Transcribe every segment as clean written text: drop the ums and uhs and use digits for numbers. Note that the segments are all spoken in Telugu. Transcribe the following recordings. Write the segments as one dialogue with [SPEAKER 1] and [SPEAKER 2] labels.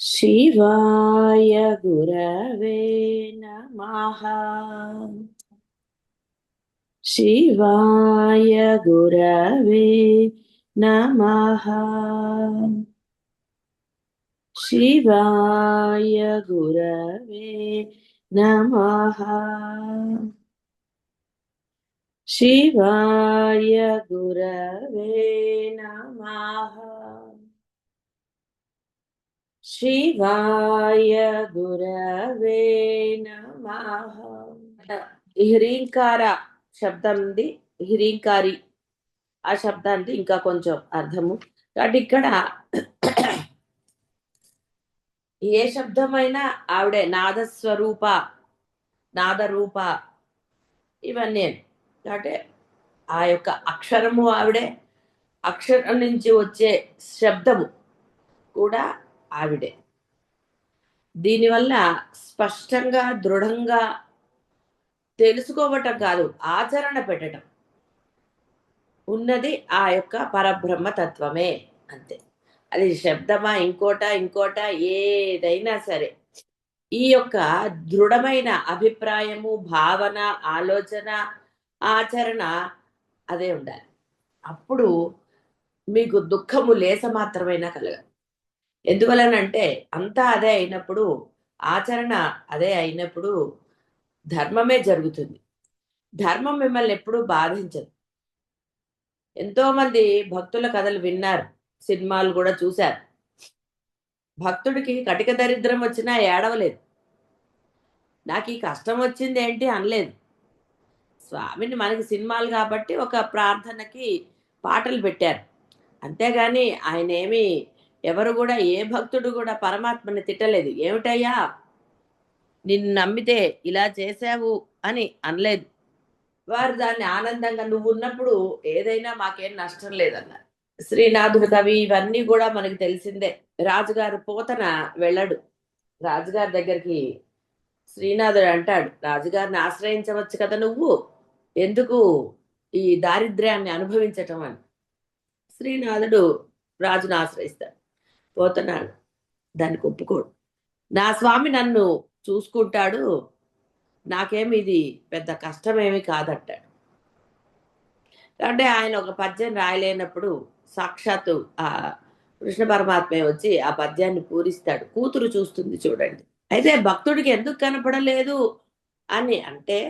[SPEAKER 1] शिवाय गुरवे नमः। शिवाय गुरवे नमः। शिवाय गुरवे नमः। शिवाय गुरवे नमः। शिवाय गुरवे नमः। హ్రీంకార శబ్దంది హ్రీంకారి ఆ శబ్దానికి ఇంకా కొంచెం అర్థము. కాబట్టి ఇక్కడ ఏ శబ్దమైనా ఆవిడే నాదస్వరూప నాదరూప ఇవన్నీ. కాబట్టి ఆ యొక్క అక్షరము ఆవిడే, అక్షరం నుంచి వచ్చే శబ్దము కూడా ఆవిడే. దీనివల్ల స్పష్టంగా దృఢంగా తెలుసుకోవటం కాదు, ఆచరణ పెట్టడం ఉన్నది ఆ యొక్క పరబ్రహ్మ తత్వమే. అంతే. అది శబ్దమా ఇంకోట ఏదైనా సరే ఈ యొక్క దృఢమైన అభిప్రాయము, భావన, ఆలోచన, ఆచరణ అదే ఉండాలి. అప్పుడు మీకు దుఃఖము లేస మాత్రమైనా కలగదు. ఎందువలనంటే అంతా అదే అయినప్పుడు, ఆచరణ అదే అయినప్పుడు ధర్మమే జరుగుతుంది. ధర్మం మిమ్మల్ని ఎప్పుడూ బాధించదు. ఎంతో మంది భక్తుల కథలు విన్నారు, సినిమాలు కూడా చూశారు. భక్తుడికి కటిక దరిద్రం వచ్చినా ఏడవలేదు, నాకు ఈ కష్టం వచ్చింది ఏంటి అనలేదు. స్వామిని మనకి సినిమాలు కాబట్టి ఒక ప్రార్థనకి పాటలు పెట్టారు, అంతేగాని ఆయన ఏమి ఎవరు కూడా ఏ భక్తుడు కూడా పరమాత్మని తిట్టలేదు. ఏమిటయ్యా నిన్ను నమ్మితే ఇలా చేశావు అని అనలేదు. వారు దాన్ని ఆనందంగా నువ్వు ఉన్నప్పుడు ఏదైనా మాకేం నష్టం లేదన్నారు. శ్రీనాథుడు కవి ఇవన్నీ కూడా మనకి తెలిసిందే. రాజుగారు పోతన వెళ్ళడు రాజుగారి దగ్గరికి. శ్రీనాథుడు అంటాడు, రాజుగారిని ఆశ్రయించవచ్చు కదా నువ్వు, ఎందుకు ఈ దారిద్ర్యాన్ని అనుభవించటం అని. శ్రీనాథుడు రాజును ఆశ్రయిస్తాడు. పోతున్నాడు దానికి ఒప్పుకోడు. నా స్వామి నన్ను చూసుకుంటాడు, నాకేమి ఇది పెద్ద కష్టమేమి కాదంటాడు. అంటే ఆయన ఒక పద్యం రాయలేనప్పుడు సాక్షాత్తు ఆ కృష్ణ పరమాత్మే వచ్చి ఆ పద్యాన్ని పూరిస్తాడు. కూతురు చూస్తుంది చూడండి. అయితే భక్తుడికి ఎందుకు కనపడలేదు అని అంటే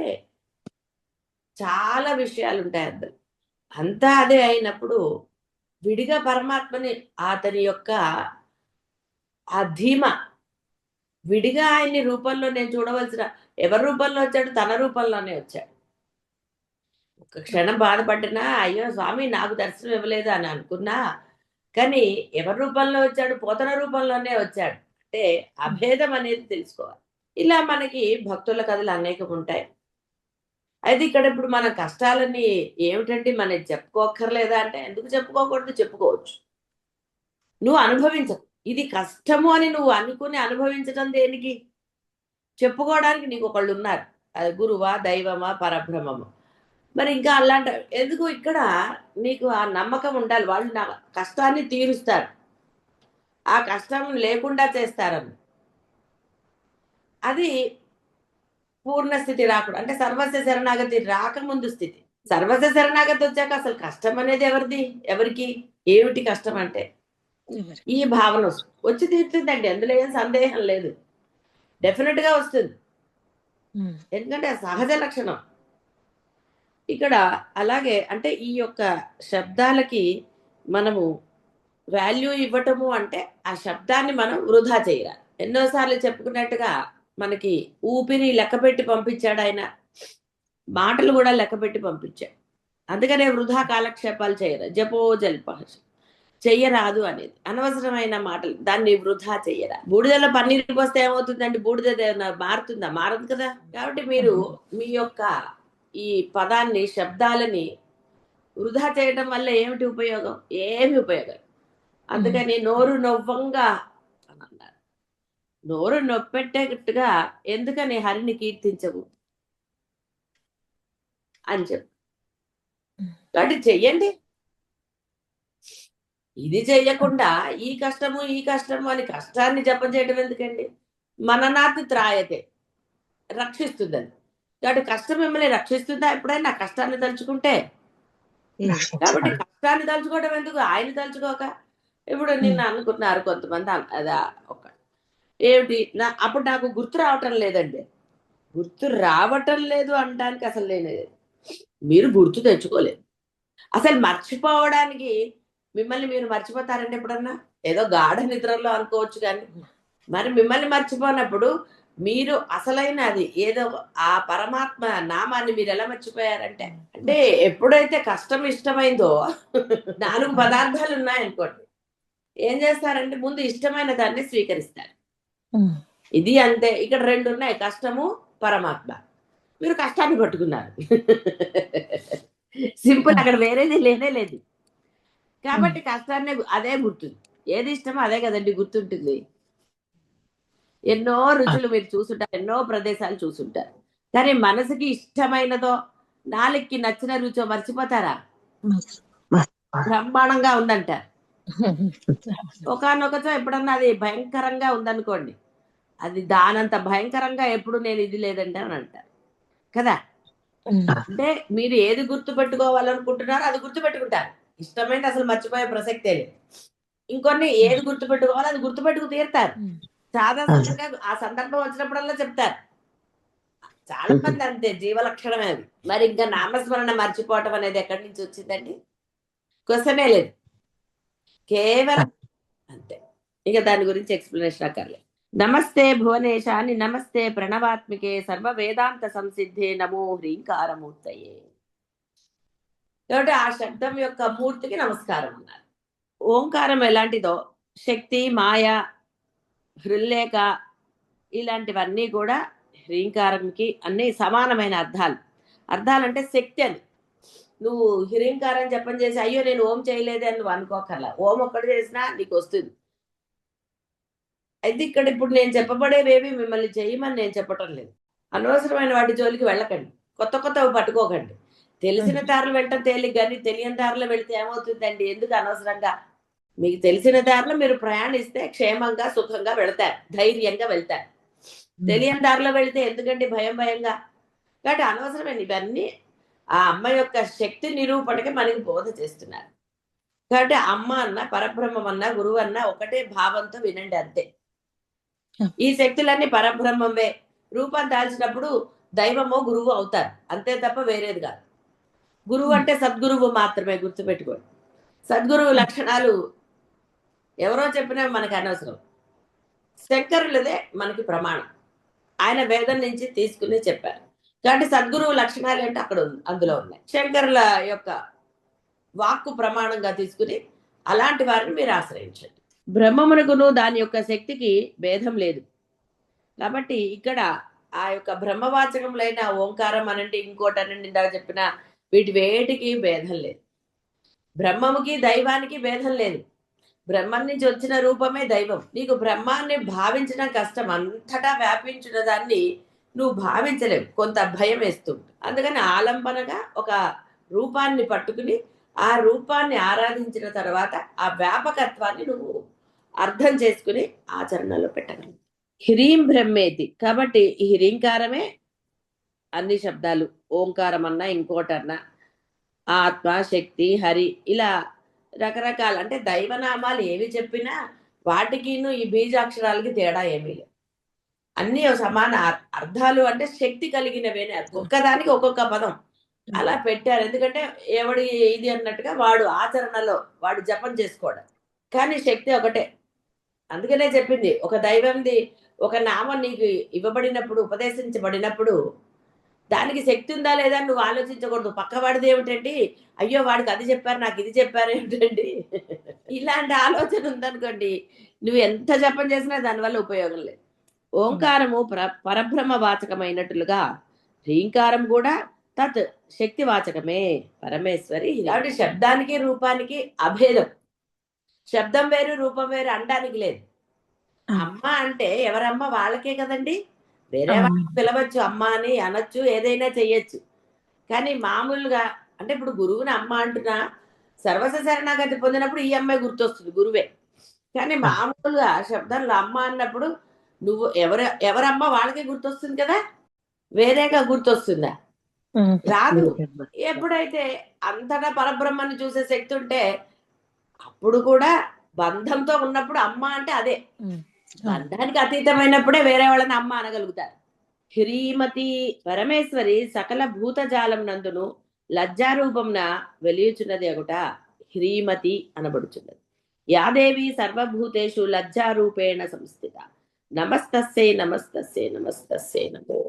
[SPEAKER 1] చాలా విషయాలు ఉంటాయి అందులో. అంతా అదే అయినప్పుడు విడిగా పరమాత్మని అతని యొక్క ఆ ధీమ విడిగా ఆయన్ని రూపంలో నేను చూడవలసిన, ఎవరి రూపంలో వచ్చాడు? తన రూపంలోనే వచ్చాడు. ఒక క్షణం బాధపడ్డినా అయ్యో స్వామి నాకు దర్శనం ఇవ్వలేదు అని అనుకున్నా, కానీ ఎవరి రూపంలో వచ్చాడు? పోతన రూపంలోనే వచ్చాడు. అంటే అభేదం అనేది తెలుసుకోవాలి. ఇలా మనకి భక్తుల కథలు అనేకం ఉంటాయి. అయితే ఇక్కడ ఇప్పుడు మన కష్టాలన్నీ ఏమిటంటే మనకి చెప్పుకోక్కర్లేదా అంటే, ఎందుకు చెప్పుకోకూడదు? చెప్పుకోవచ్చు. నువ్వు అనుభవించకు. ఇది కష్టము అని నువ్వు అనుకుని అనుభవించడం దేనికి? చెప్పుకోవడానికి నీకు ఒకళ్ళు ఉన్నారు. అది గురువా, దైవమా, పరబ్రహ్మమా. మరి ఇంకా అలాంటి ఎందుకు ఇక్కడ నీకు ఆ నమ్మకం ఉండాలి. వాళ్ళు నా కష్టాన్ని తీరుస్తారు, ఆ కష్టం లేకుండా చేస్తారని. అది పూర్ణ స్థితి రాకుండా, అంటే సర్వస్వ శరణాగతి రాకముందు స్థితి. సర్వస్వ శరణాగతి వచ్చాక అసలు కష్టం అనేది ఎవరిది? ఎవరికి? ఏమిటి కష్టం అంటే ఈ భావన వచ్చి తీరుతుందండి, అందులో ఏం సందేహం లేదు. డెఫినెట్ గా వస్తుంది, ఎందుకంటే సహజ లక్షణం. ఇక్కడ అలాగే అంటే ఈ యొక్క శబ్దాలకి మనము వాల్యూ ఇవ్వటము అంటే ఆ శబ్దాన్ని మనం వృధా చేయాలి. ఎన్నోసార్లు చెప్పుకున్నట్టుగా మనకి ఊపిరి లెక్కపెట్టి పంపించాడు ఆయన, మాటలు కూడా లెక్కపెట్టి పంపించాడు. అందుకనే వృధా కాలక్షేపాలు చేయరు. జపో జల్ప చెయ్యరాదు అనేది అనవసరమైన మాటలు, దాన్ని వృధా చెయ్యరా. బూడిదలో పన్నీరు పోస్తే ఏమవుతుందండి? బూడిద మారుతుందా? మారదు కదా. కాబట్టి మీరు మీ యొక్క ఈ పదాన్ని, శబ్దాలని వృధా చేయడం వల్ల ఏమిటి ఉపయోగం? ఏమి ఉపయోగం. అందుకని నోరు నొవ్వంగా అని అన్నారు. నోరు నొప్పెట్టేటట్టుగా ఎందుకని హరిని కీర్తించవు అని చెప్పు. కాబట్టి చెయ్యండి. ఇది చెయ్యకుండా ఈ కష్టము అని కష్టాన్ని జపం చేయడం ఎందుకండి? మననాతి త్రాయతే, రక్షిస్తుందని. కాబట్టి కష్టం మిమ్మల్ని రక్షిస్తుందా ఎప్పుడైనా కష్టాన్ని తలుచుకుంటే? కాబట్టి కష్టాన్ని తలుచుకోవడం ఎందుకు? ఆయన తలుచుకోక. ఇప్పుడు నిన్న అనుకున్నారు కొంతమంది అదా ఒక ఏమిటి అప్పుడు నాకు గుర్తు రావటం లేదండి. గుర్తు రావటం లేదు అనడానికి అసలు నేను మీరు గుర్తు తెచ్చుకోలేదు. అసలు మర్చిపోవడానికి మిమ్మల్ని మీరు మర్చిపోతారండి ఎప్పుడన్నా? ఏదో గాఢ నిద్రలో అనుకోవచ్చు కానీ, మరి మిమ్మల్ని మర్చిపోనప్పుడు మీరు అసలైన అది ఏదో ఆ పరమాత్మ నామాన్ని మీరు ఎలా మర్చిపోయారంటే, అంటే ఎప్పుడైతే కష్టం ఇష్టమైందో 4 పదార్థాలు ఉన్నాయనుకోండి. ఏం చేస్తారంటే ముందు ఇష్టమైన దాన్ని స్వీకరిస్తారు. ఇది అంతే. ఇక్కడ 2 ఉన్నాయి. కష్టము, పరమాత్మ. మీరు కష్టాన్ని పట్టుకున్నారు. సింపుల్, అక్కడ వేరేది లేనే లేదు. కాబట్టి కష్టాన్నే అదే గుర్తుంది. ఏది ఇష్టమో అదే కదండి గుర్తుంటుంది. ఎన్నో రుచులు మీరు చూసుంటారు. ఎన్నో ప్రదేశాలు చూసుంటారు. కానీ మనసుకి ఇష్టమైనదో, నాలుకకి నచ్చిన రుచో మర్చిపోతారా? బ్రహ్మాండంగా ఉందంటారు. ఒకానొకచో ఎప్పుడన్నా అది భయంకరంగా ఉందనుకోండి, అది దానంత భయంకరంగా ఎప్పుడు నేను ఇది లేదండి అని అంటారు కదా. అంటే మీరు ఏది గుర్తు పెట్టుకోవాలనుకుంటున్నారో అది గుర్తు పెట్టుకుంటారు. ఇష్టమైనది అసలు మర్చిపోయే ప్రసక్తే లేదు. ఇంకొన్ని ఏది గుర్తు పెట్టుకోవాలో అది గుర్తు పెట్టుకు తీరుతారు. సాధారణంగా ఆ సందర్భం వచ్చినప్పుడల్లా చెప్తారు. చాలా మంది అంతే, జీవలక్షణమే అది. మరి ఇంకా నామస్మరణ మర్చిపోవటం అనేది ఎక్కడి నుంచి వచ్చిందండి? క్వశ్చనే లేదు. కేవలం అంతే. ఇక దాని గురించి ఎక్స్ప్లెనేషన్ అక్కర్లేదు. నమస్తే భువనేశాని నమస్తే ప్రణవాత్మికే సర్వ వేదాంత సంసిద్ధే నమో హ్రీంకారమూర్తయే. కాబట్టి ఆ శబ్దం యొక్క మూర్తికి నమస్కారం అన్నారు. ఓంకారం ఎలాంటిదో శక్తి, మాయ, హృల్లేఖ ఇలాంటివన్నీ కూడా హ్రీంకారంకి అన్ని సమానమైన అర్థాలు. అర్థాలంటే శక్తి అని. నువ్వు హ్రీంకారం జపం చేసి అయ్యో నేను ఓం చేయలేదే అని నువ్వు అనుకోకర్లా. ఓం ఒక్కటి చేసినా నీకు వస్తుంది. అయితే ఇక్కడ ఇప్పుడు నేను చెప్పబడేవేవి మిమ్మల్ని చేయమని నేను చెప్పటం లేదు. అనవసరమైన వాటి జోలికి వెళ్ళకండి. కొత్త కొత్తవి పట్టుకోకండి. తెలిసిన దారులు వెళ్ళటం తేలిక కానీ తెలియని దారిలో వెళితే ఏమవుతుందండి? ఎందుకు అనవసరంగా? మీకు తెలిసిన దారిలో మీరు ప్రయాణిస్తే క్షేమంగా సుఖంగా వెళతారు, ధైర్యంగా వెళ్తారు. తెలియని దారిలో వెళితే ఎందుకండి భయంగా? కాబట్టి అనవసరమైన ఇవన్నీ ఆ అమ్మ యొక్క శక్తి నిరూపణకి మనకి బోధ చేస్తున్నారు. కాబట్టి అమ్మ అన్న, పరబ్రహ్మం అన్న, గురువు అన్న ఒకటే భావంతో వినండి అంతే. ఈ శక్తులన్నీ పరబ్రహ్మమే. రూపం దాల్చినప్పుడు దైవమో గురువు అవుతారు అంతే తప్ప వేరేది కాదు. గురువు అంటే సద్గురువు మాత్రమే, గుర్తుపెట్టుకోండి. సద్గురువు లక్షణాలు ఎవరో చెప్పినా మనకు అనవసరం. శంకరులదే మనకి ప్రమాణం. ఆయన వేదం నుంచి తీసుకుని చెప్పారు. కాబట్టి సద్గురువు లక్షణాలు అంటే అక్కడ అందులో ఉన్నాయి. శంకరుల యొక్క వాక్కు ప్రమాణంగా తీసుకుని అలాంటి వారిని మీరు ఆశ్రయించండి. బ్రహ్మమునకును దాని యొక్క శక్తికి భేదం లేదు. కాబట్టి ఇక్కడ ఆ యొక్క బ్రహ్మవాచకములైన ఓంకారం అనండి, ఇంకోటి అనండి, ఇందాక చెప్పిన వీటి వేటికి భేదం లేదు. బ్రహ్మముకి దైవానికి భేదం లేదు. బ్రహ్మం నుంచి వచ్చిన రూపమే దైవం. నీకు బ్రహ్మాన్ని భావించడం కష్టం. అంతటా వ్యాపించిన దాన్ని నువ్వు భావించలేవు, కొంత భయం వేస్తుంది. అందుకని ఆలంబనగా ఒక రూపాన్ని పట్టుకుని ఆ రూపాన్ని ఆరాధించిన తర్వాత ఆ వ్యాపకత్వాన్ని నువ్వు అర్థం చేసుకుని ఆచరణలో పెట్టగలవు. హ్రీం బ్రహ్మేతి. కాబట్టి ఈ హ్రీంకారమే అన్ని శబ్దాలు. ఓంకారం అన్నా ఇంకోటన్నా, ఆత్మ, శక్తి, హరి ఇలా రకరకాల అంటే దైవనామాలు ఏవి చెప్పినా వాటికిను ఈ బీజాక్షరాలకి తేడా ఏమీ లేదు. అన్నీ సమాన అర్థాలు. అంటే శక్తి కలిగినవేనే, ఒక్కదానికి ఒక్కొక్క పదం అలా పెట్టారు. ఎందుకంటే ఎవడి ఇది అన్నట్టుగా వాడు ఆచరణలో వాడు జపం చేసుకోవడం. కానీ శక్తి ఒకటే. అందుకనే చెప్పింది, ఒక దైవంది ఒక నామం నీకు ఇవ్వబడినప్పుడు, ఉపదేశించబడినప్పుడు దానికి శక్తి ఉందా లేదా అని నువ్వు ఆలోచించకూడదు. పక్కవాడిది ఏమిటండి, అయ్యో వాడికి అది చెప్పారు నాకు ఇది చెప్పారు ఏమిటండి, ఇలాంటి ఆలోచన ఉందనుకోండి, నువ్వు ఎంత జపం చేసినా దానివల్ల ఉపయోగం లేదు. ఓంకారము పరబ్రహ్మ వాచకమైనట్లుగా హ్రీంకారం కూడా తత్ శక్తి వాచకమే, పరమేశ్వరి. కాబట్టి శబ్దానికి రూపానికి అభేదం. శబ్దం వేరు రూపం వేరు అనడానికి లేదు. అమ్మ అంటే ఎవరమ్మ వాళ్ళకే కదండి. వేరే వాళ్ళకి పిలవచ్చు, అమ్మ అని అనొచ్చు, ఏదైనా చెయ్యొచ్చు. కానీ మామూలుగా అంటే ఇప్పుడు గురువుని అమ్మ అంటున్నా, సర్వస్వ శరణాగతి పొందినప్పుడు ఈ అమ్మాయి గుర్తొస్తుంది, గురువే. కానీ మామూలుగా శబ్దంలో అమ్మ అన్నప్పుడు నువ్వు ఎవరమ్మ వాళ్ళకే గుర్తొస్తుంది కదా, వేరేగా గుర్తొస్తుందా? రాదు. ఎప్పుడైతే అంతటా పరబ్రహ్మని చూసే శక్తి ఉంటే అప్పుడు కూడా బంధంతో ఉన్నప్పుడు అమ్మ అంటే అదే. బంధానికి అతీతమైనప్పుడే వేరే వాళ్ళని అమ్మ అనగలుగుతారు. హ్రీమతి పరమేశ్వరి సకల భూతజాలం నందును లజ్జారూపంన వెలియుచున్నది అగుట హ్రీమతి అనబడుచున్నది. యాదేవి సర్వభూతేషు లజ్జారూపేణ సంస్థిత. నమస్తస్సే నమస్తస్సే నమస్తస్సే నమో.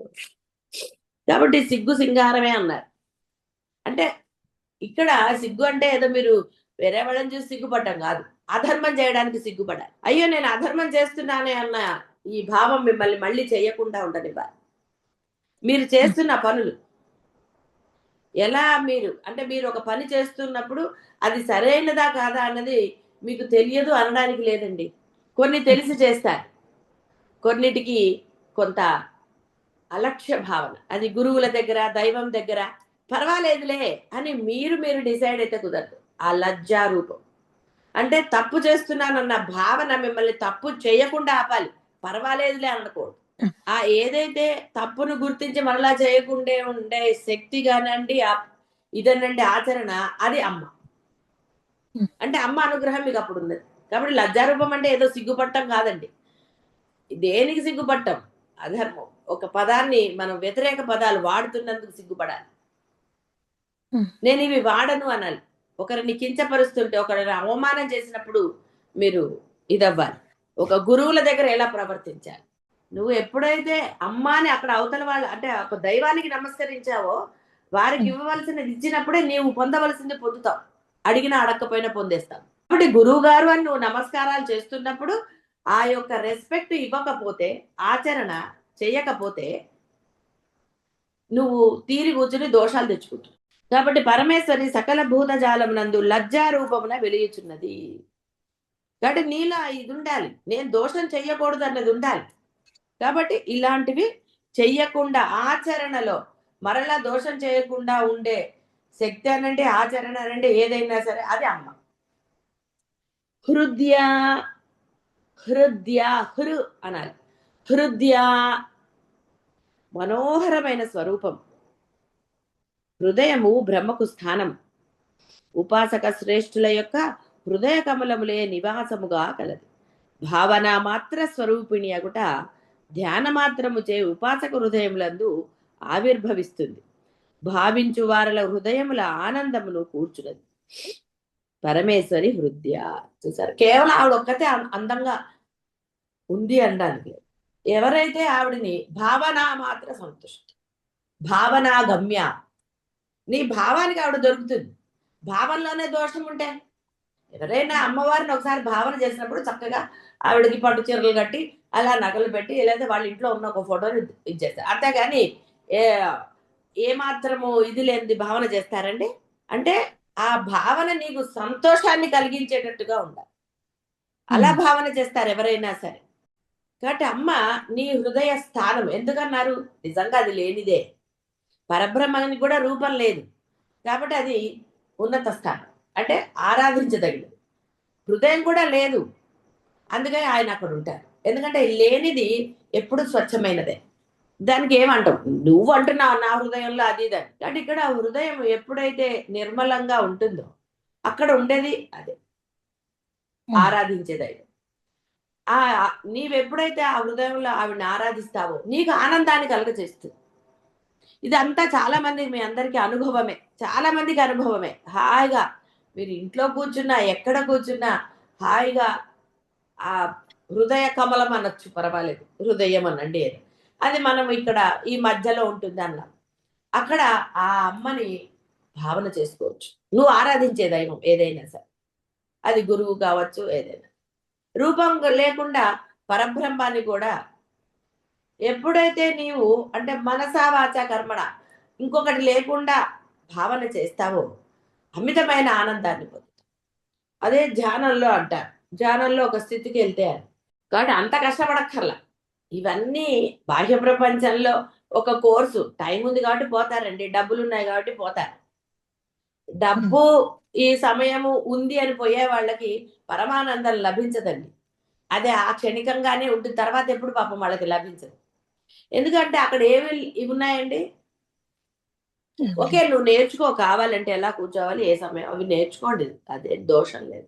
[SPEAKER 1] కాబట్టి సిగ్గు సింగారమే అన్నారు. అంటే ఇక్కడ సిగ్గు అంటే ఏదో మీరు వేరే వాళ్ళని చూసి సిగ్గుపడ్డం కాదు, అధర్మం చేయడానికి సిగ్గుపడాలి. అయ్యో నేను అధర్మం చేస్తున్నానే అన్న ఈ భావం మిమ్మల్ని మళ్ళీ చేయకుండా ఉండనివ్వాలి. మీరు చేస్తున్న పనులు ఎలా మీరు అంటే మీరు ఒక పని చేస్తున్నప్పుడు అది సరైనదా కాదా అన్నది మీకు తెలియదు అనడానికి లేదండి. కొన్ని తెలిసి చేస్తారు, కొన్నిటికి కొంత అలక్ష్య భావన, అది గురువుల దగ్గర దైవం దగ్గర పర్వాలేదులే అని మీరు డిసైడ్ అయితే కుదరదు. ఆ లజ్జారూపం అంటే తప్పు చేస్తున్నానన్న భావన మిమ్మల్ని తప్పు చేయకుండా ఆపాలి, పర్వాలేదులే అనకూడదు. ఆ ఏదైతే తప్పును గుర్తించి మరలా చేయకుండా ఉండే శక్తి కానండి ఇదనండి ఆచరణ, అది అమ్మ. అంటే అమ్మ అనుగ్రహం మీకు అప్పుడు ఉన్నది. కాబట్టి లజ్జారూపం అంటే ఏదో సిగ్గుపట్టం కాదండి. దేనికి సిగ్గుపట్టం? అధర్మం. ఒక పదాన్ని మనం వ్యతిరేక పదాలు వాడుతున్నందుకు సిగ్గుపడాలి. నేను ఇవి వాడను అనాలి. ఒకరిని కించపరుస్తుంటే, ఒకరిని అవమానం చేసినప్పుడు మీరు ఇదవ్వాలి. ఒక గురువుల దగ్గర ఎలా ప్రవర్తించాలి? నువ్వు ఎప్పుడైతే అమ్మాని అక్కడ అవతల వాళ్ళు అంటే ఒక దైవానికి నమస్కరించావో వారికి ఇవ్వవలసినది ఇచ్చినప్పుడే నీవు పొందవలసింది పొందుతావు, అడిగినా అడగకపోయినా పొందేస్తావు. కాబట్టి గురువు గారు అని నువ్వు నమస్కారాలు చేస్తున్నప్పుడు ఆ యొక్క రెస్పెక్ట్ ఇవ్వకపోతే, ఆచరణ చెయ్యకపోతే నువ్వు తీరి కూర్చుని దోషాలు తెచ్చుకుంటావు. కాబట్టి పరమేశ్వరి సకల భూతజాలం నందు లజ్జారూపమున వెలియుచున్నది. కాబట్టి నీలా ఇది ఉండాలి, నేను దోషం చెయ్యకూడదు అన్నది ఉండాలి. కాబట్టి ఇలాంటివి చెయ్యకుండా ఆచరణలో మరలా దోషం చేయకుండా ఉండే శక్తి అనంటే ఆచరణ అనంటే ఏదైనా సరే అది అమ్మ. హృదయ హృదయ హృ అనాలి. హృదయ మనోహరమైన స్వరూపం. హృదయము బ్రహ్మకు స్థానం. ఉపాసక శ్రేష్ఠుల యొక్క హృదయ కమలములే నివాసముగా కలదు. భావన మాత్ర స్వరూపిణి అగుట ధ్యాన మాత్రముచే ఉపాసక హృదయములందు ఆవిర్భవిస్తుంది. భావించు వారల హృదయముల ఆనందమును కూర్చున్నది. పరమేశ్వరి హృదయ. చూసారు, కేవలం ఆవిడ ఒక్కతే అందంగా ఉంది అనడానికి. ఎవరైతే ఆవిడని భావన మాత్ర సంతుష్టి, భావనా గమ్య, నీ భావానికి ఆవిడ దొరుకుతుంది. భావనలోనే దోషం ఉంటే ఎవరైనా అమ్మవారిని ఒకసారి భావన చేసినప్పుడు చక్కగా ఆవిడకి పట్టు చీరలు కట్టి అలా నగలు పెట్టి లేదా వాళ్ళ ఇంట్లో ఉన్న ఒక ఫోటోని ఇచ్చేస్తారు. అంతేగాని ఏ మాత్రము ఇది లేనిది భావన చేస్తారండి. అంటే ఆ భావన నీకు సంతోషాన్ని కలిగించేటట్టుగా ఉండాలి, అలా భావన చేస్తారు ఎవరైనా సరే. కాబట్టి అమ్మ నీ హృదయ స్థానం. ఎందుకన్నారు? నిజంగా అది లేనిదే. పరబ్రహ్మానికి కూడా రూపం లేదు కాబట్టి అది ఉన్నత స్థానం, అంటే ఆరాధించదగినది. హృదయం కూడా లేదు, అందుకని ఆయన అక్కడ ఉంటారు. ఎందుకంటే లేనిది ఎప్పుడు స్వచ్ఛమైనదే. దానికి ఏమంటావు? నువ్వు అంటున్నావు నా హృదయంలో అది ఇదని. కాబట్టి ఇక్కడ హృదయం ఎప్పుడైతే నిర్మలంగా ఉంటుందో అక్కడ ఉండేది అదే, ఆరాధించేది. ఆ నీవెప్పుడైతే ఆ హృదయంలో ఆవిడని ఆరాధిస్తావో నీకు ఆనందాన్ని కలుగచేస్తుంది. ఇదంతా చాలా మంది, మీ అందరికీ అనుభవమే, చాలా మందికి అనుభవమే. హాయిగా మీరు ఇంట్లో కూర్చున్నా ఎక్కడ కూర్చున్నా హాయిగా ఆ హృదయ కమలం అనొచ్చు, పర్వాలేదు, హృదయం అనండి. అది మనం ఇక్కడ ఈ మధ్యలో ఉంటుంది అన్నాం. అక్కడ ఆ అమ్మని భావన చేసుకోవచ్చు. నువ్వు ఆరాధించే దైవం ఏదైనా సరే, అది గురువు కావచ్చు, ఏదైనా రూపం లేకుండా పరబ్రహ్మాన్ని కూడా ఎప్పుడైతే నీవు అంటే మనసా వాచ కర్మణ ఇంకొకటి లేకుండా భావన చేస్తావో అమితమైన ఆనందాన్ని పొందుతావు. అదే ధ్యానంలో అంటారు. ధ్యానంలో ఒక స్థితికి వెళ్తే కాబట్టి అంత కష్టపడక్కర్లా. ఇవన్నీ బాహ్య ప్రపంచంలో ఒక కోర్సు టైం ఉంది కాబట్టి పోతారండి, డబ్బులు ఉన్నాయి కాబట్టి పోతారు. డబ్బు ఈ సమయము ఉంది అని పోయే వాళ్ళకి పరమానందం లభించదండి. అదే ఆ క్షణికంగానే ఉంటుంది. తర్వాత ఎప్పుడు పాపం వాళ్ళకి లభించదు. ఎందుకంటే అక్కడ ఏమి ఇవి ఉన్నాయండి. ఓకే, నువ్వు నేర్చుకో, కావాలంటే ఎలా కూర్చోవాలి, ఏ సమయం, అవి నేర్చుకోండి, అదే దోషం లేదు.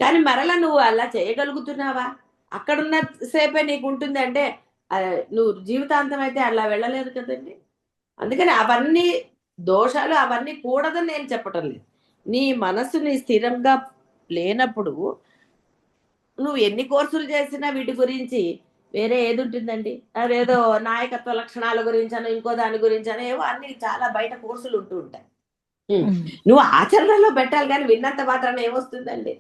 [SPEAKER 1] కానీ మరలా నువ్వు అలా చేయగలుగుతున్నావా? అక్కడున్న సేపే నీకు ఉంటుంది అంటే నువ్వు జీవితాంతం అయితే అలా వెళ్ళలేదు కదండి. అందుకని అవన్నీ దోషాలు అవన్నీ కూడదని నేను చెప్పటం లేదు. నీ మనసుని స్థిరంగా లేనప్పుడు నువ్వు ఎన్ని కోర్సులు చేసినా వీటి గురించి వేరే ఏది ఉంటుందండి. అదేదో నాయకత్వ లక్షణాల గురించనో ఇంకో దాని గురించనో ఏవో అన్ని చాలా బయట కోర్సులు ఉంటూ ఉంటాయి. నువ్వు ఆచరణలో పెట్టాలి, కానీ విన్నంత మాత్రాన ఏమొస్తుందండి?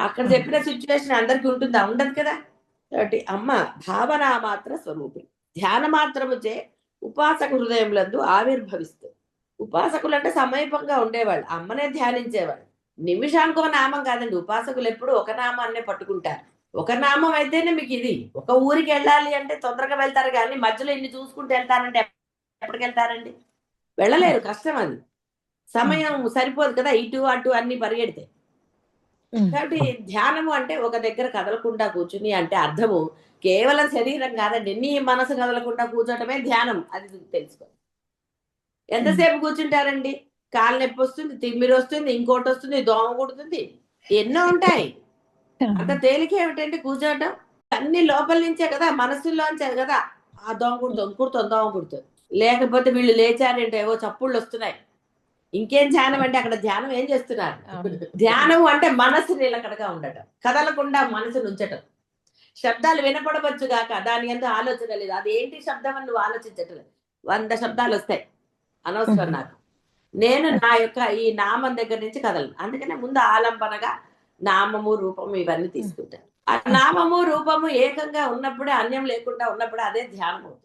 [SPEAKER 1] అక్కడ చెప్పిన సిచ్యువేషన్ అందరికీ ఉంటుందా? ఉండదు కదా. కాబట్టి అమ్మ భావన మాత్ర స్వరూపి ధ్యాన మాత్రముచే ఉపాసక హృదయములందు ఆవిర్భవిస్తుంది. ఉపాసకులు అంటే సమీపంగా ఉండేవాళ్ళు, అమ్మనే ధ్యానించేవాళ్ళు. నిమిషానికి ఒక నామం కాదండి. ఉపాసకులు ఎప్పుడు ఒక నామాన్నే పట్టుకుంటారు. ఒక నామం అయితేనే మీకు ఇది. ఒక ఊరికి వెళ్ళాలి అంటే తొందరగా వెళ్తారు, కానీ మధ్యలో ఇన్ని చూసుకుంటూ వెళ్తారంటే ఎప్పటికి వెళ్తారండి? వెళ్ళలేరు, కష్టం అది. సమయం సరిపోదు కదా, ఇటు అటు అన్ని పరిగెడితే. కాబట్టి ధ్యానము అంటే ఒక దగ్గర కదలకుండా కూర్చుని అంటే అర్థము కేవలం శరీరం కాదండి, నీ మనసు కదలకుండా కూర్చోటమే ధ్యానం. అది తెలుసుకో. ఎంతసేపు కూర్చుంటారండి? కాలు నొప్పి వస్తుంది, తిమ్మిరి వస్తుంది, ఇంకోటి వస్తుంది, దోమ కుడుతుంది, ఎన్నో ఉంటాయి. అంత తేలిక ఏమిటండి కూర్చోటం? అన్ని లోపల నుంచే కదా, మనసులోంచే కదా. ఆ దోమ కుడుతుంది, కుడుతుంది, దోమ కుడుతుంది. లేకపోతే వీళ్ళు లేచారంటే ఏవో చప్పుళ్ళు వస్తున్నాయి. ఇంకేం ధ్యానం అంటే అక్కడ ధ్యానం ఏం చేస్తున్నారు? ధ్యానం అంటే మనసు నిలకడగా ఉండటం, కదలకుండా మనసును ఉంచటం. శబ్దాలు వినపడవచ్చు గాక దాని ఎందు ఆలోచన లేదు. అది ఏంటి శబ్దం అని నువ్వు ఆలోచించట్లేదు. 100 శబ్దాలు వస్తాయి, అనవసరం నాకు. నేను నా యొక్క ఈ నామం దగ్గర నుంచి కదలను. అందుకనే ముందు ఆలంబనగా నామము రూపము ఇవన్నీ తీసుకుంటాను. ఆ నామము రూపము ఏకంగా ఉన్నప్పుడే, అన్యం లేకుండా ఉన్నప్పుడే అదే ధ్యానం అవుతుంది.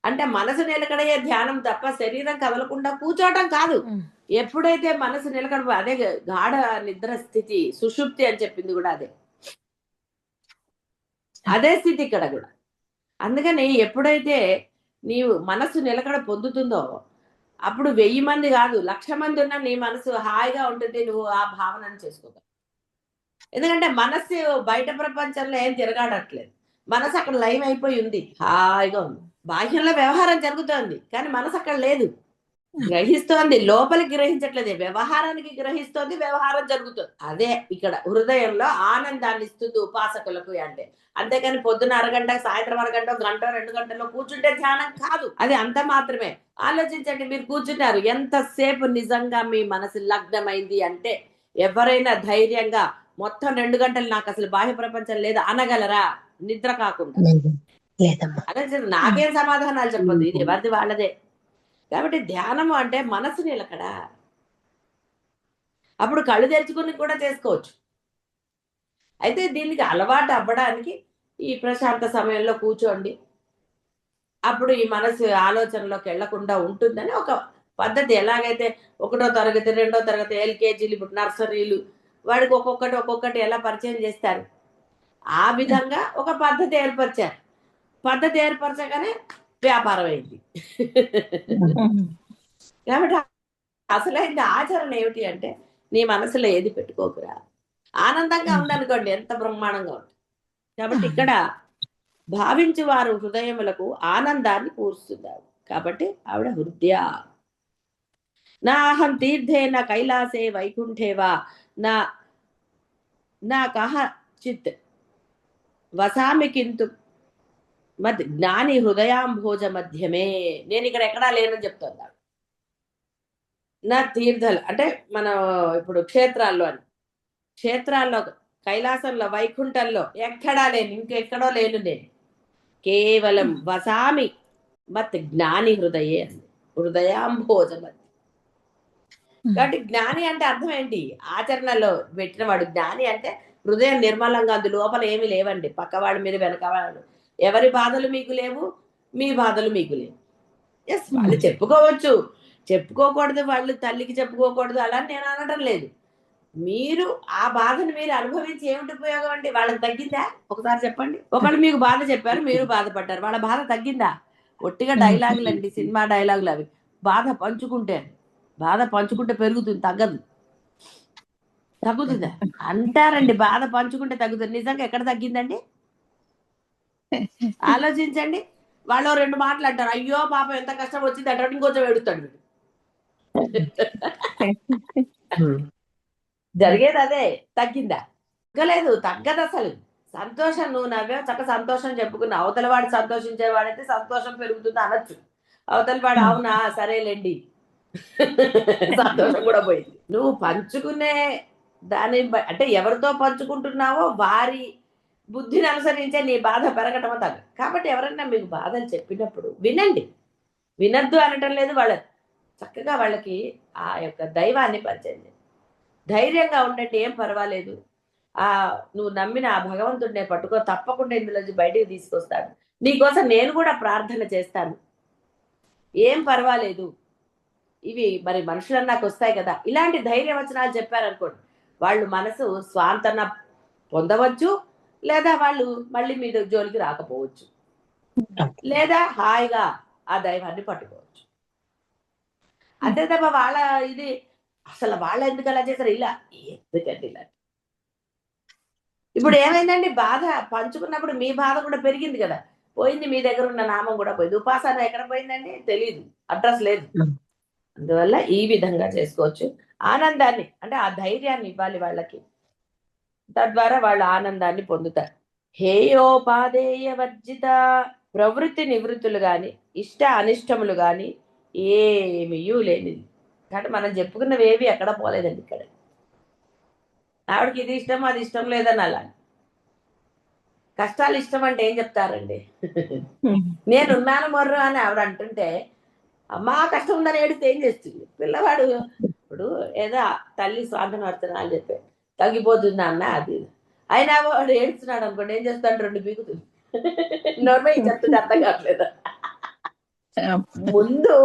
[SPEAKER 1] అంటే మనసు నిలకడయ్యే ధ్యానం తప్ప శరీరం కదలకుండా కూర్చోవటం కాదు. ఎప్పుడైతే మనసు నిలకడ, అదే గాఢ నిద్ర స్థితి, సుషుప్తి అని చెప్పింది కూడా అదే. అదే స్థితి ఇక్కడ కూడా. అందుకని ఎప్పుడైతే నీవు మనసు నిలకడ పొందుతుందో అప్పుడు 1000 మంది కాదు, 1,00,000 మంది ఉన్నా నీ మనసు హాయిగా ఉంటుంది. నువ్వు ఆ భావనను చేసుకోగలవు. ఎందుకంటే మనస్సు బయట ప్రపంచంలో ఏం తిరగాడట్లేదు. మనసు అక్కడ లైవ్ అయిపోయి ఉంది, హాయిగా ఉంది. బాహ్యంలో వ్యవహారం జరుగుతోంది, కానీ మనసు అక్కడ లేదు. గ్రహిస్తోంది, లోపలికి గ్రహించట్లేదు, వ్యవహారానికి గ్రహిస్తోంది, వ్యవహారం జరుగుతుంది. అదే ఇక్కడ హృదయంలో ఆనందాన్ని ఇస్తుంది ఉపాసకులకు అంటే. అంతేకాని పొద్దున అరగంట, సాయంత్రం అరగంట, గంట 2 గంటల్లో కూర్చుంటే ధ్యానం కాదు. అది అంత మాత్రమే. ఆలోచించండి, మీరు కూర్చున్నారు ఎంతసేపు నిజంగా మీ మనసు లగ్నమైంది అంటే ఎవరైనా ధైర్యంగా మొత్తం 2 గంటలు నాకు అసలు బాహ్య ప్రపంచం లేదు అనగలరా? నిద్ర కాకుండా. అదే నాకేం సమాధానాలు చెప్పదు, ఇది ఎవరిది వాళ్ళదే. కాబట్టి ధ్యానము అంటే మనసు నిలకడ. అప్పుడు కళ్ళు తెరుచుకుని కూడా చేసుకోవచ్చు. అయితే దీనికి అలవాటు అవ్వడానికి ఈ ప్రశాంత సమయంలో కూర్చోండి, అప్పుడు ఈ మనసు ఆలోచనలోకి వెళ్లకుండా ఉంటుందని ఒక పద్ధతి. ఎలాగైతే 1వ తరగతి, 2వ తరగతి, ఎల్కేజీలు, ఇప్పుడు నర్సరీలు, వాడికి ఒక్కొక్కటి ఎలా పరిచయం చేస్తారు, ఆ విధంగా ఒక పద్ధతి ఏర్పరిచారు. పద్ధతి ఏర్పరచగానే వ్యాపారం అయింది. కాబట్టి అసలైన ఆచరణ ఏమిటి అంటే నీ మనసులో ఏది పెట్టుకోకురా. ఆనందంగా ఉందనుకోండి, ఎంత బ్రహ్మాండంగా ఉంటుంది. కాబట్టి ఇక్కడ భావించి వారు హృదయములకు ఆనందాన్ని కూరుస్తున్నారు. కాబట్టి ఆవిడ హృదయ నా అహం తీర్థేన కైలాసే వైకుంఠేవా నా నా కహ చిత్ వసామి కింతు మద్ జ్ఞాని హృదయాంభోజ మధ్యమే. నేను ఇక్కడ ఎక్కడా లేనని చెప్తున్నా. నా తీర్థాలు అంటే మనం ఇప్పుడు క్షేత్రాల్లో అని, క్షేత్రాల్లో, కైలాసంలో, వైకుంఠంలో ఎక్కడా లేను, ఇంకెక్కడో లేను నేను. కేవలం వసామి మత్ జ్ఞాని హృదయే అంది, హృదయాంభోజమత్. కాబట్టి జ్ఞాని అంటే అర్థం ఏంటి? ఆచరణలో పెట్టినవాడు జ్ఞాని అంటే హృదయం నిర్మలంగా ఉంది, లోపల ఏమి లేవండి. పక్కవాడి మీద వెనకవాడు ఎవరి బాధలు మీకు లేవు, మీ బాధలు మీకు లేవు. ఎస్, వాళ్ళు చెప్పుకోవచ్చు, చెప్పుకోకూడదు, వాళ్ళు తల్లికి చెప్పుకోకూడదు అలా నేను అనడం లేదు. మీరు ఆ బాధను మీరు అనుభవించి ఏమిటి ఉపయోగం అండి? వాళ్ళకి తగ్గిందా? ఒకసారి చెప్పండి. ఒకళ్ళు మీకు బాధ చెప్పారు, మీరు బాధపడ్డారు, వాళ్ళ బాధ తగ్గిందా? ఒట్టిగా డైలాగులు అండి, సినిమా డైలాగులు అవి. బాధ పంచుకుంటే బాధ పంచుకుంటే పెరుగుతుంది, తగ్గదు. తగ్గుతుందా అంటారండి, బాధ పంచుకుంటే తగ్గుతుంది. నిజంగా ఎక్కడ తగ్గిందండి? ఆలోచించండి. వాళ్ళు 2 మాటలు అంటారు, అయ్యో పాపం ఎంత కష్టం వచ్చింది అంటాడు, ఇంకొంచెం ఎడుతాడు వీడు. జరిగేది అదే. తగ్గిందా? తగ్గలేదు, తగ్గదు అసలు. సంతోషం, నువ్వు నవ్వే చక్క సంతోషం చెప్పుకున్నా, అవతల వాడు సంతోషించేవాడైతే సంతోషం పెరుగుతుంది అనొచ్చు. అవతల వాడు అవునా సరేలేండి సంతోషం కూడా పోయింది. నువ్వు పంచుకునే దాని అంటే ఎవరితో పంచుకుంటున్నావో వారి బుద్ధిని అనుసరించే నీ బాధ పెరగటం తగ్గ. కాబట్టి ఎవరైనా మీకు బాధలు చెప్పినప్పుడు వినండి. వినద్దు అనటం లేదు, వాళ్ళ చక్కగా వాళ్ళకి ఆ యొక్క దైవాన్ని పరిచయం. ధైర్యంగా ఉండండి, ఏం పర్వాలేదు. నువ్వు నమ్మిన ఆ భగవంతుడినే పట్టుకో, తప్పకుండా ఇందులోంచి బయటికి తీసుకొస్తాడు. నీకోసం నేను కూడా ప్రార్థన చేస్తాను, ఏం పర్వాలేదు. ఇవి మరి మనుషులన్నాకు వస్తాయి కదా. ఇలాంటి ధైర్యవచనాలు చెప్పారనుకోండి, వాళ్ళు మనసు స్వాంతన పొందవచ్చు, లేదా వాళ్ళు మళ్ళీ మీద జోలికి రాకపోవచ్చు, లేదా హాయిగా ఆ దైవాన్ని పట్టుకోవచ్చు. అంతే తప్ప వాళ్ళ ఇది అసలు వాళ్ళు ఎందుకు అలా చేశారు, ఇలా ఎందుకండి ఇలా. ఇప్పుడు ఏమైందండి, బాధ పంచుకున్నప్పుడు మీ బాధ కూడా పెరిగింది కదా, పోయింది, మీ దగ్గర ఉన్న నామం కూడా పోయింది. ఉపాసన ఎక్కడ పోయిందండి, తెలియదు, అడ్రస్ లేదు. అందువల్ల ఈ విధంగా చేసుకోవచ్చు. ఆనందాన్ని అంటే ఆ ధైర్యాన్ని ఇవ్వాలి వాళ్ళకి, తద్వారా వాళ్ళు ఆనందాన్ని పొందుతారు. హేయోపాదేయ వర్జిత, ప్రవృత్తి నివృత్తులు గాని ఇష్ట అనిష్టములు గాని ఏమీయూ లేనిది. కాబట్టి మనం చెప్పుకున్నవి ఏవి ఎక్కడ పోలేదండి. ఇక్కడ ఆవిడకి ఇది ఇష్టం అది ఇష్టం లేదని అలా. కష్టాలు ఇష్టం అంటే ఏం చెప్తారండి? నేనున్నాను మొర్రు అని ఆవిడ అంటుంటే, అమ్మా కష్టం ఉందని ఏడితే ఏం చేస్తుంది పిల్లవాడు? ఇప్పుడు ఏదో తల్లి స్వార్థన వర్తనాలు చెప్పే తగ్గిపోతుంది అన్న అది, అయినా వాడు ఏడుస్తున్నాడు అనుకోండి, ఏం చేస్తాడు? 2 బీగుతుంది. నోర్మై చెప్తుంది, అర్థం కావట్లేదు. ముందు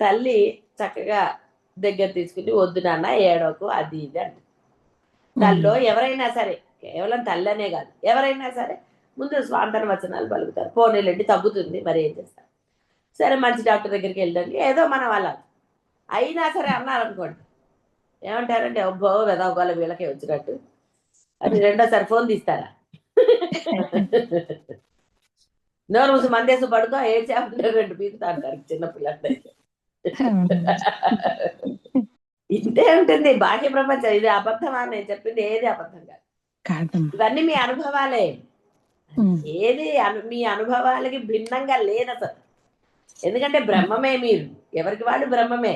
[SPEAKER 1] తల్లి చక్కగా దగ్గర తీసుకుని, వద్దు నాన్న ఏడవకు అది ఇది అంటే. తల్లో ఎవరైనా సరే, కేవలం తల్లనే కాదు, ఎవరైనా సరే ముందు స్వాంతన వచనాలు పలుకుతారు. పోనీలేండి తగ్గుతుంది, మరి ఏం చేస్తారు? సరే మంచి డాక్టర్ దగ్గరికి వెళ్ళండి, ఏదో మన వాళ్ళ అయినా సరే అన్నారనుకోండి, ఏమంటారంటే అబ్బో వెదవగల వీళ్ళకే వచ్చినట్టు అది. రెండోసారి ఫోన్ తీస్తారా? నోరు మూసి మందేసి పడుకో, ఏడ్చామంటే 2 పీకుతా అంటారు చిన్నపిల్లలైతే. ఇంతే ఉంటుంది బాహ్య ప్రపంచం. ఇది అబద్ధమా? నేను చెప్పింది ఏది అబద్ధం కాదు, ఇవన్నీ మీ అనుభవాలే. ఏది మీ అనుభవాలకి భిన్నంగా లేదు అసలు. ఎందుకంటే బ్రహ్మమే మీరు, ఎవరికి వాళ్ళు బ్రహ్మమే.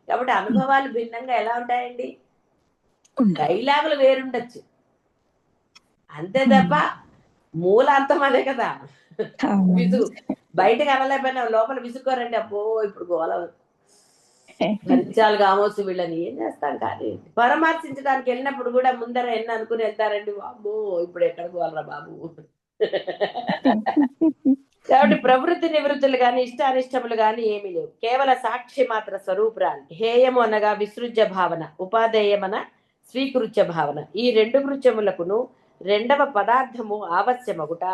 [SPEAKER 1] కాబట్టి అనుభవాలు భిన్నంగా ఎలా ఉంటాయండి? డైలాగులు వేరుండొచ్చు, అంతే తప్ప మూలాంతం అదే కదా. విసుగు బయటకు అనలేకపోయినా లోపల విసుక్కోరండి, అబ్బో ఇప్పుడు గోల భరించాలి కావచ్చు వీళ్ళని, ఏం చేస్తాం. కానీ పరామర్శించడానికి వెళ్ళినప్పుడు కూడా ముందర ఎన్ని అనుకుని వెళ్తారండి, బాబు ఇప్పుడు ఎక్కడికి వాళ్ళరా బాబు. కాబట్టి ప్రవృత్తి నివృత్తులు గాని ఇష్ట అనిష్టములు గాని ఏమీ లేవు, కేవల సాక్షి మాత్ర స్వరూపురాలు. హేయము అనగా విసృజ్య భావన, ఉపాధేయమన స్వీకృత్య భావన. ఈ 2 కృత్యములకును రెండవ పదార్థము ఆవశ్యమగుట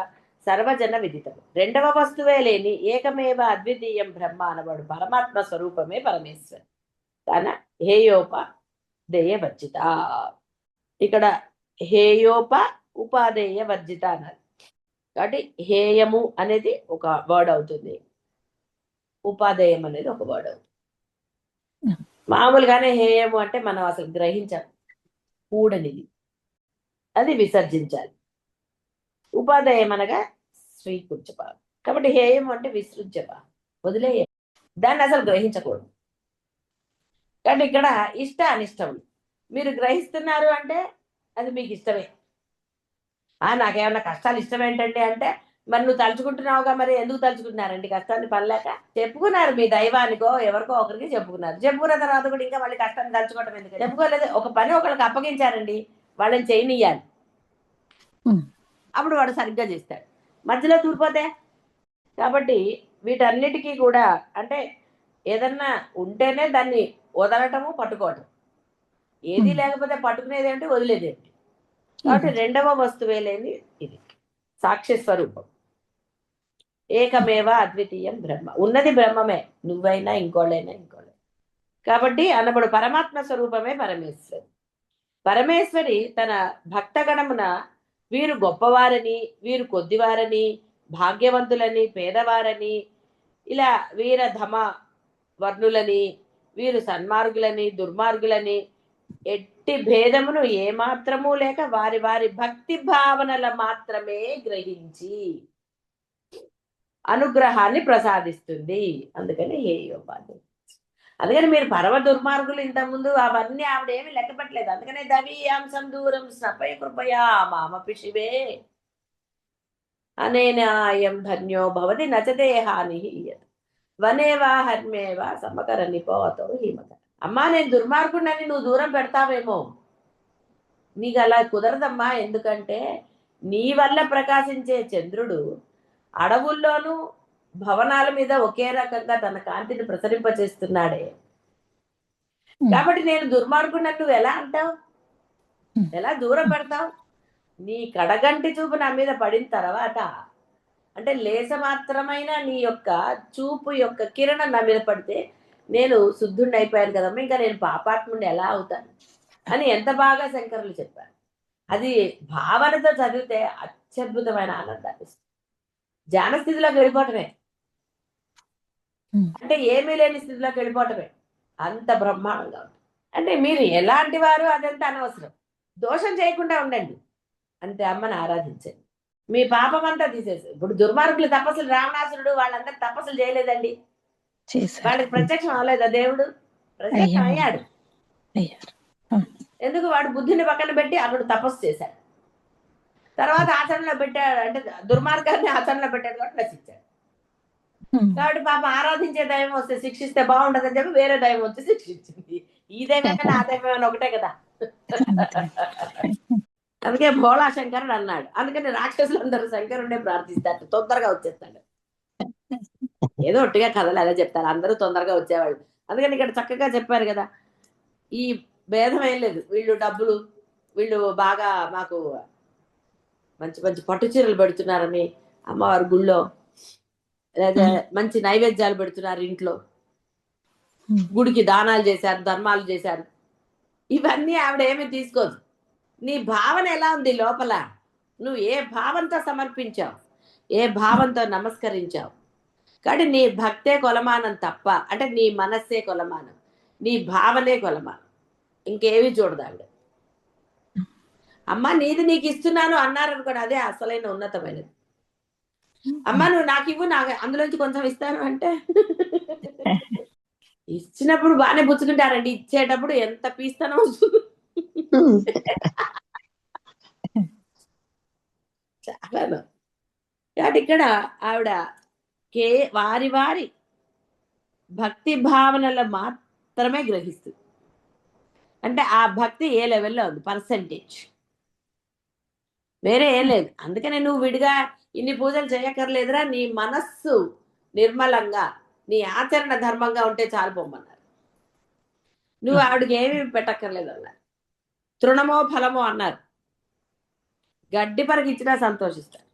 [SPEAKER 1] సర్వజన విదితము. రెండవ వస్తువే లేని ఏకమేవ అద్వితీయం బ్రహ్మ అనబడు పరమాత్మ స్వరూపమే పరమేశ్వరు. తన హేయోపదేయ వర్జిత. ఇక్కడ హేయోప ఉపాధేయ వర్జిత అన్నారు. కాబట్టి హేయము అనేది ఒక వర్డ్ అవుతుంది, ఉపాధేయం అనేది ఒక వర్డ్ అవుతుంది. మామూలుగానే హేయము అంటే మనం అసలు గ్రహించాలి, కూడనిది, అది విసర్జించాలి. ఉపాధేయం అనగా స్వీకృత్యభావం. కాబట్టి హేయం అంటే విసృజ్యభావం, వదిలేయ, దాన్ని అసలు గ్రహించకూడదు. కాబట్టి ఇక్కడ ఇష్ట అనిష్టములు మీరు గ్రహిస్తున్నారు అంటే అది మీకు ఇష్టమే. నాకేమన్నా కష్టాలు ఇష్టం ఏంటంటే అంటే, మరి నువ్వు తలుచుకుంటున్నావుగా, మరి ఎందుకు తలుచుకుంటున్నారండి కష్టాన్ని? పడలేక చెప్పుకున్నారు, మీ దైవానికో ఎవరికో ఒకరికి చెప్పుకున్నారు. చెప్పుకున్న తర్వాత కూడా ఇంకా మళ్ళీ కష్టాన్ని తలుచుకోవటం ఎందుకు? చెప్పుకోలేదు, ఒక పని ఒకరికి అప్పగించారండి, వాళ్ళని చేయనియ్యాలి, అప్పుడు వాడు సరిగ్గా చేస్తాడు. మధ్యలో తూరిపోతే. కాబట్టి వీటన్నిటికీ కూడా అంటే ఏదన్నా ఉంటేనే దాన్ని వదలటము పట్టుకోవటం, ఏది లేకపోతే పట్టుకునేది ఏంటి, వదిలేది ఏంటి? కాబట్టి రెండవ వస్తువే లేని ఇది సాక్షి స్వరూపం. ఏకమేవ అద్వితీయం బ్రహ్మ. ఉన్నది బ్రహ్మమే, నువ్వైనా ఇంకోళ్ళైనా ఇంకోళ్ళైనా. కాబట్టి అన్నప్పుడు పరమాత్మ స్వరూపమే పరమేశ్వరి. పరమేశ్వరి తన భక్తగణమున వీరు గొప్పవారని, వీరు కొద్దివారని, భాగ్యవంతులని, పేదవారని, ఇలా వీర ధమ వర్ణులని, వీరు సన్మార్గులని, దుర్మార్గులని, ఎట్టి భేదమును ఏమాత్రము లేక వారి వారి భక్తి భావనల మాత్రమే గ్రహించి అనుగ్రహాన్ని ప్రసాదిస్తుంది. అందుకని హేయోపాధి. అందుకని మీరు పరమ దుర్మార్గులు ఇంతకుముందు అవన్నీ ఆవిడేమి లెక్కపెట్టలేదు. అందుకనే దవీయాంశం దూరం స్నపయ కృపయా మామపి శివే అనేనాయం ధన్యో భవతి నచదేహాని వనేవా హర్మేవా సమకర నిపోతో హిమక. అమ్మా నేను దుర్మార్గుడని నువ్వు దూరం పెడతావేమో, నీకు అలా కుదరదమ్మా. ఎందుకంటే నీ వల్ల ప్రకాశించే చంద్రుడు అడవుల్లోనూ భవనాల మీద ఒకే రకంగా తన కాంతిని ప్రసరింపచేస్తున్నాడే. కాబట్టి నేను దుర్మార్గుడని నువ్వు ఎలా అంటావు, ఎలా దూరం పెడతావు? నీ కడగంటి చూపు నా మీద పడిన తర్వాత, అంటే లేస మాత్రమైన నీ యొక్క చూపు యొక్క కిరణం నా మీద పడితే నేను శుద్ధుడిని అయిపోయాను కదమ్మా, ఇంకా నేను పాపాత్ముడిని ఎలా అవుతాను అని ఎంత బాగా శంకరులు చెప్పారు. అది భావనతో చదివితే అత్యద్భుతమైన ఆనందాన్ని ఇస్తుంది. ధ్యాన స్థితిలోకి వెళ్ళిపోవటమే, అంటే ఏమీ లేని స్థితిలోకి వెళ్ళిపోవటమే, అంత బ్రహ్మాండంగా ఉంటుంది. అంటే మీరు ఎలాంటి వారు అదంతా అనవసరం, దోషం చేయకుండా ఉండండి అంతే. అమ్మని ఆరాధించండి, మీ పాపం అంతా తీసేసి. ఇప్పుడు దుర్మార్గులు తపస్సులు, రావణాసురుడు వాళ్ళందరూ తపస్సులు చేయలేదండి, వాళ్ళకి ప్రత్యక్షం అవ్వలేదా దేవుడు? ప్రత్యక్షం అయ్యాడు. ఎందుకు? వాడు బుద్ధిని పక్కన పెట్టి అక్కడ తపస్సు చేశాడు, తర్వాత ఆచరణలో పెట్టాడు, అంటే దుర్మార్గాన్ని ఆచరణలో పెట్టాడు కాబట్టి నశించాడు. కాబట్టి పాపం ఆరాధించే దైవం వస్తే శిక్షిస్తే బాగుండదని చెప్పి వేరే దైవం వచ్చి శిక్షించింది. ఈ దైవమైనా ఆ దైవమైనా ఒకటే కదా. అందుకే భోళా శంకరుడు అన్నాడు. అందుకని రాక్షసులు అందరూ శంకరుడే ప్రార్థిస్తారు, తొందరగా వచ్చేస్తాడు. ఏదో ఒట్టిగా కథలు అలా చెప్తారు, అందరూ తొందరగా వచ్చేవాళ్ళు. అందుకని ఇక్కడ చక్కగా చెప్పారు కదా, ఈ భేదం ఏం లేదు. వీళ్ళు డబ్బులు, వీళ్ళు బాగా మాకు మంచి మంచి పట్టు చీరలు పెడుతున్నారని అమ్మవారి గుళ్ళో, లేదా మంచి నైవేద్యాలు పెడుతున్నారు ఇంట్లో, గుడికి దానాలు చేశారు, ధర్మాలు చేశారు, ఇవన్నీ ఆవిడ ఏమీ తీసుకోదు. నీ భావన ఎలా ఉంది లోపల, నువ్వు ఏ భావంతో సమర్పించావు, ఏ భావంతో నమస్కరించావు. కాబట్టి నీ భక్తే కొలమానం తప్ప, అంటే నీ మనస్సే కొలమానం, నీ భావనే కొలమానం, ఇంకేవి చూడదు ఆవిడ. అమ్మ నీది నీకు ఇస్తున్నాను అన్నారనుకోండి, అదే అసలైన ఉన్నతమైనది. అమ్మ నువ్వు నాకు ఇవ్వు, నాకు అందులోంచి కొంచెం ఇస్తాను అంటే ఇచ్చినప్పుడు బాగానే పుచ్చుకుంటారండి, ఇచ్చేటప్పుడు ఎంత పీస్తానో చాలాను. కాబట్టి ఇక్కడ ఆవిడ వారి వారి భక్తి భావనలు మాత్రమే గ్రహిస్తుంది. అంటే ఆ భక్తి ఏ లెవెల్లో ఉంది, పర్సెంటేజ్, వేరే ఏం లేదు. అందుకనే నువ్వు విడిగా ఇన్ని పూజలు చేయక్కర్లేదురా, నీ మనస్సు నిర్మలంగా, నీ ఆచరణ ధర్మంగా ఉంటే చాలు పొమ్మన్నారు. నువ్వు ఆవిడకి ఏమి పెట్టక్కర్లేదు అన్నారు. తృణమో ఫలమో అన్నారు, గడ్డి పరకు ఇచ్చినా సంతోషిస్తారు.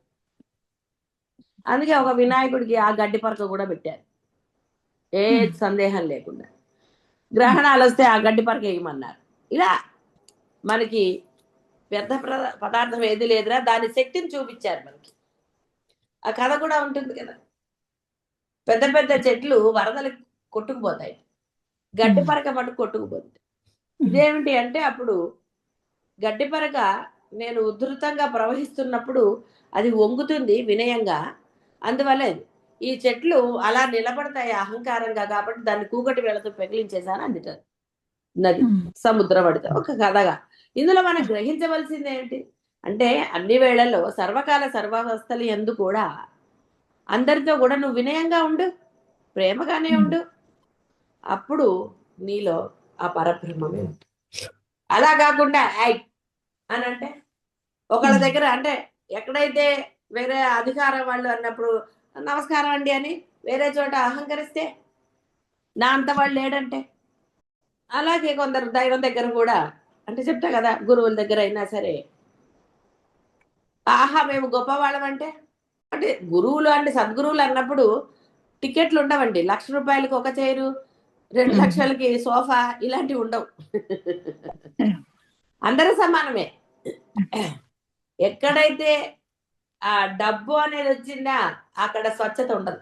[SPEAKER 1] అందుకే ఒక వినాయకుడికి ఆ గడ్డి పరక కూడా పెట్టారు, ఏ సందేహం లేకుండా. గ్రహణాలు వస్తే ఆ గడ్డి పరక వేయమన్నారు. ఇలా మనకి వ్యర్థ పదార్థం ఏది లేదురా, దాని శక్తిని చూపించారు మనకి. ఆ కథ కూడా ఉంటుంది కదా, పెద్ద పెద్ద చెట్లు వరదలకు కొట్టుకుపోతాయి, గడ్డి పరక మటుకు కొట్టుకుపోతుంది. ఇదేమిటి అంటే, అప్పుడు గడ్డి పరక నేను ఉధృతంగా ప్రవహిస్తున్నప్పుడు అది వంగుతుంది వినయంగా, అందువల్ల ఈ చెట్లు అలా నిలబడతాయి అహంకారంగా, కాబట్టి దాన్ని కూకటి వేళతో పెగిలించేసాను అందుతారు నది సముద్రం పడితే. ఒక కథగా ఇందులో మనం గ్రహించవలసింది ఏమిటి అంటే, అన్ని వేళల్లో సర్వకాల సర్వావస్థలు ఎందు కూడా అందరితో కూడా నువ్వు వినయంగా ఉండు, ప్రేమగానే ఉండు, అప్పుడు నీలో ఆ పరబ్రహ్మమే ఉంటుంది. అలా కాకుండా ఐ అని అంటే, ఒకళ్ళ దగ్గర అంటే ఎక్కడైతే వేరే అధికారం వాళ్ళు అన్నప్పుడు నమస్కారం అండి అని వేరే చోట అహంకరిస్తే, నా అంత వాళ్ళు లేడంటే. అలాగే కొందరు దైవం దగ్గర కూడా, అంటే చెప్తా కదా, గురువుల దగ్గర అయినా సరే, ఆహా మేము గొప్పవాళ్ళం అంటే గురువులు అంటే సద్గురువులు అన్నప్పుడు టికెట్లు ఉండవండి. 1,00,000 రూపాయలకి ఒక చైరు, 2 లక్షలకి సోఫా ఇలాంటివి ఉండవు. అందరూ సమానమే. ఎక్కడైతే ఆ డబ్బు అనేది వచ్చిందా అక్కడ స్వచ్ఛత ఉండదు.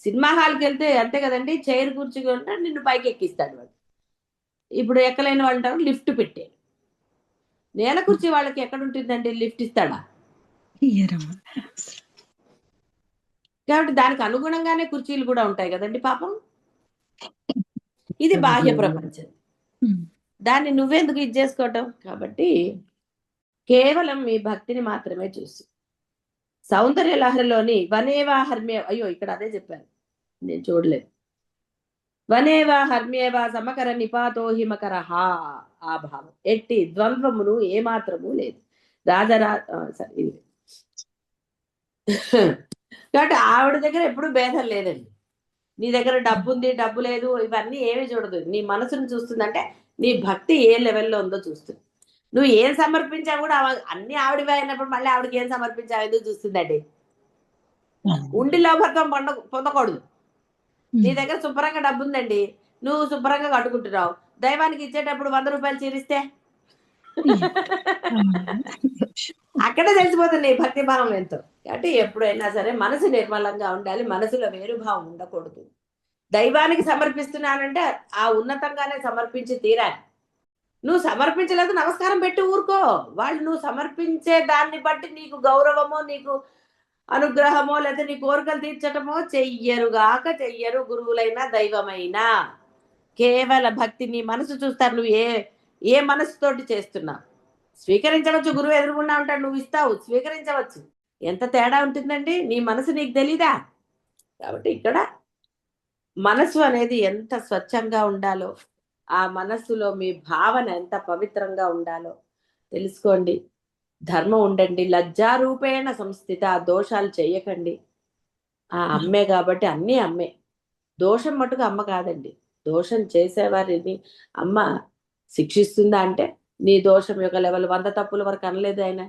[SPEAKER 1] సినిమా హాల్కి వెళ్తే అంతే కదండి, చైర్ కూర్చుకుంటే నిన్ను పైకి ఎక్కిస్తాడు వాడు. ఇప్పుడు ఎక్కలేని వాళ్ళు అంటారు లిఫ్ట్ పెట్టారు. నేల కుర్చీ వాళ్ళకి ఎక్కడ ఉంటుందండి, లిఫ్ట్ ఇస్తాడా? కాబట్టి దానికి అనుగుణంగానే కుర్చీలు కూడా ఉంటాయి కదండి పాపం. ఇది బాహ్య ప్రపంచం, దాన్ని నువ్వెందుకు ఇది చేసుకోవటం? కాబట్టి కేవలం మీ భక్తిని మాత్రమే చూసి సౌందర్య లహరిలోని వనేవా హర్మ్య, అయ్యో ఇక్కడ అదే చెప్పాను నేను చూడలేదు. వనేవా హర్మ్యేవా సమకర నిపాతో హిమకర ఆ భావం ఎట్టి ద్వంద్వమును ఏమాత్రము లేదు. రాజరా సరే కాబట్టి ఆవిడ దగ్గర ఎప్పుడు భేదం లేదండి. నీ దగ్గర డబ్బు ఉంది డబ్బు లేదు ఇవన్నీ ఏమీ చూడదు. నీ మనసును చూస్తుందంటే నీ భక్తి ఏ లెవెల్లో ఉందో చూస్తుంది. నువ్వు ఏం సమర్పించా కూడా అన్ని ఆవిడవే అయినప్పుడు మళ్ళీ ఆవిడకి ఏం సమర్పించావు ఎందుకు చూస్తుందండి? ఉండి లోభత్వం పొందకూడదు. నీ దగ్గర శుభ్రంగా డబ్బు ఉందండి, నువ్వు శుభ్రంగా కట్టుకుంటున్నావు, దైవానికి ఇచ్చేటప్పుడు 100 రూపాయలు చీరిస్తే అక్కడే తెలిసిపోతుంది నీ భక్తి భావం ఎంతో. కాబట్టి ఎప్పుడైనా సరే మనసు నిర్మలంగా ఉండాలి, మనసులో వేరుభావం ఉండకూడదు. దైవానికి సమర్పిస్తున్నానంటే ఆ ఉన్నతంగానే సమర్పించి తీరాలి. నువ్వు సమర్పించలేదు నమస్కారం పెట్టి ఊరుకో. వాళ్ళు నువ్వు సమర్పించే దాన్ని బట్టి నీకు గౌరవమో నీకు అనుగ్రహమో లేదా నీ కోరికలు తీర్చటమో చెయ్యరుగాక చెయ్యరు గురువులైనా దైవమైనా. కేవల భక్తి నీ మనసు చూస్తారు, నువ్వు ఏ ఏ మనసుతోటి చేస్తున్నావు. స్వీకరించవచ్చు, గురువు ఎదురుగుండా ఉంటాడు, నువ్వు ఇస్తావు స్వీకరించవచ్చు. ఎంత తేడా ఉంటుందండి, నీ మనసు నీకు తెలీదా? కాబట్టి ఇక్కడ మనసు అనేది ఎంత స్వచ్ఛంగా ఉండాలో, ఆ మనస్సులో మీ భావన ఎంత పవిత్రంగా ఉండాలో తెలుసుకోండి. ధర్మం ఉండండి, లజ్జారూపేణ సంస్థిత, దోషాలు చేయకండి. ఆ అమ్మే కాబట్టి అన్నీ అమ్మే. దోషం మటుకు అమ్మ కాదండి. దోషం చేసేవారిని అమ్మ శిక్షిస్తుందా అంటే నీ దోషం యొక్క లెవెల్ 100 తప్పుల వరకు అనలేదు ఆయన.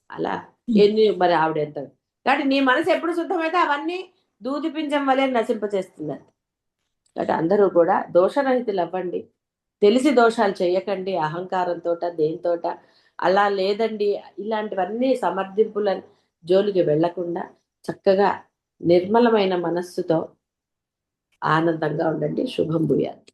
[SPEAKER 1] అలా ఎన్ని మరి ఆవిడ ఎంత. కాబట్టి నీ మనసు ఎప్పుడు శుద్ధమైతే అవన్నీ దూది పింజం వలె నశింపచేస్తుందండి. కాబట్టి అందరూ కూడా దోషరహితులు అవ్వండి. తెలిసి దోషాలు చేయకండి అహంకారంతోట దేనితోట. అలా లేదండి ఇలాంటివన్నీ సమర్థింపుల జోలికి వెళ్లకుండా చక్కగా నిర్మలమైన మనస్సుతో ఆనందంగా ఉండండి. శుభం భూయాత్.